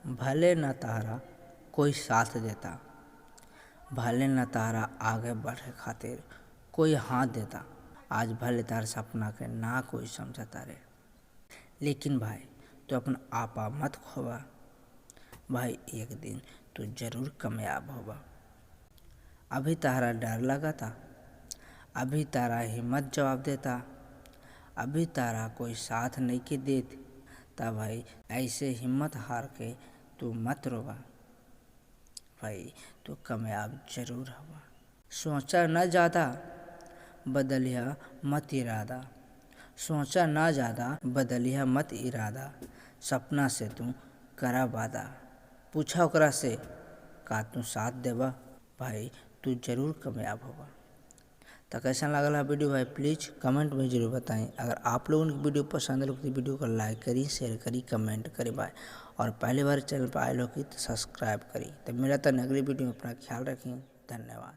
भले न तारा कोई साथ देता, भले न तारा आगे बढ़े खातिर कोई हाथ देता, आज भले तार सपना के ना कोई समझता रे, लेकिन भाई तू अपना आपा मत खोवा, भाई एक दिन तू जरूर कामयाब होगा। अभी तारा डर लगा था, अभी तारा हिम्मत जवाब देता, अभी तारा कोई साथ नहीं के देत, तब भाई ऐसे हिम्मत हार के तू मत रोवा, भाई तू कामयाब जरूर होगा। सोचा न ज़्यादा बदलिया मत इरादा, सोचा न ज़्यादा बदलिया मत इरादा, सपना से तू करा वादा, पूछा ओकरा से का तू साथ देबा, भाई तू जरूर कामयाब होगा। तो कैसा लगला वीडियो भाई प्लीज़ कमेंट में ज़रूर बताएं। अगर आप लोगों को वीडियो पसंद है तो वीडियो को लाइक करी, शेयर करी, कमेंट करी भाई, और पहली बार चैनल पर आए लोग की तो सब्सक्राइब करी। तो मिला था अगली वीडियो में, अपना ख्याल रखें, धन्यवाद।